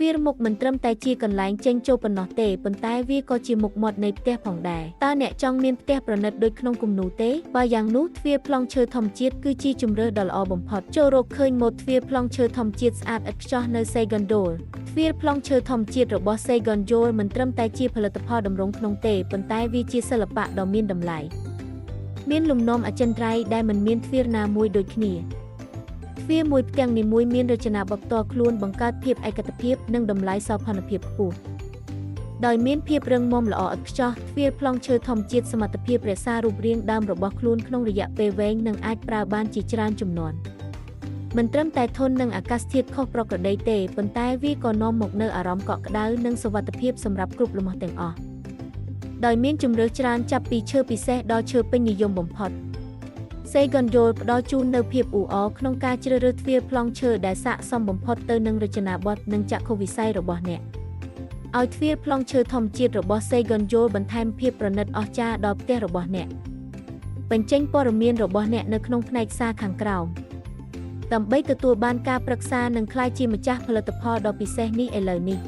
វាមុខមិនត្រឹមតែជាកន្លែងចេញចូលប៉ុណ្ណោះទេប៉ុន្តែវាក៏ជាមុខមាត់នៃផ្ទះផងដែរតើអ្នកចង់មានផ្ទះប្រណិតដូចក្នុងគំនូរទេបើយ៉ាងនោះទ្វារប្លង់ឈើធម្មជាតិគឺជាជម្រើសដ៏ល្អបំផុតចូលរកឃើញម៉ូដទ្វារប្លង់ឈើធម្មជាតិស្អាតឥតខ្ចោះនៅ Segondol ទ្វារប្លង់ឈើធម្មជាតិរបស់ Segondol មិនត្រឹមតែជាផលិតផលតម្រង់ក្នុងទេប៉ុន្តែវាជាសិល្បៈដ៏មានតម្លៃមានលំនាំអចិន្ត្រៃយ៍ដែលមិនមានទ្វារណាមួយដូចគ្នាទ្វារមួយផ្ទាំងនីមួយមានរចនាបថផ្ទាល់ខ្លួនបង្កើតភាពឯកភាពនិងតម្លៃសោភ័ណភាពខ្ពស់ដោយមានភាពរឹងមាំល្អឥតខ្ចោះទ្វារប្លង់ឈើធម្មជាតិសមត្ថភាពរក្សារូបរាងដើមរបស់ខ្លួនក្នុងរយៈពេលវែងនិងអាចប្រើបានជាច្រើនជំនាន់មិនត្រឹមតែធន់នឹងអាកាសធាតុខុសប្រក្រតីទេប៉ុន្តែវាក៏នាំមកនូវអារម្មណ៍កក់ក្ដៅនិងសុវត្ថិភាពសម្រាប់គ្រប់លំហទាំងអស់ដោយមានជម្រើសច្រើនចាប់ពីឈើពិសេសដល់ឈើពេញនិយមបំផុតSegondol ផ្ដល់ជូននូវភាពអ៊ូអរក្នុងការជ្រើសរើសទ្វារប្លង់ឈើដែលស័ក្តិសមបំផុតទៅនឹងរចនាបថនិងចក្ខុវិស័យរបស់អ្នកឲ្យទ្វារប្លង់ឈើធម្មជាតិរបស់ Segondol បន្ថែមភាពប្រណិតអស្ចារ្យដល់ផ្ទះរបស់អ្នកបញ្ចេញព័ត៌មានរបស់អ្នកនៅក្នុងផ្នែកសារខាងក្រោមដើម្បីទទួលបានការប្រឹក្សានិងក្លាយជាម្ចាស់ផលិតផលដ៏ពិសេសនេះឥឡូវនេះ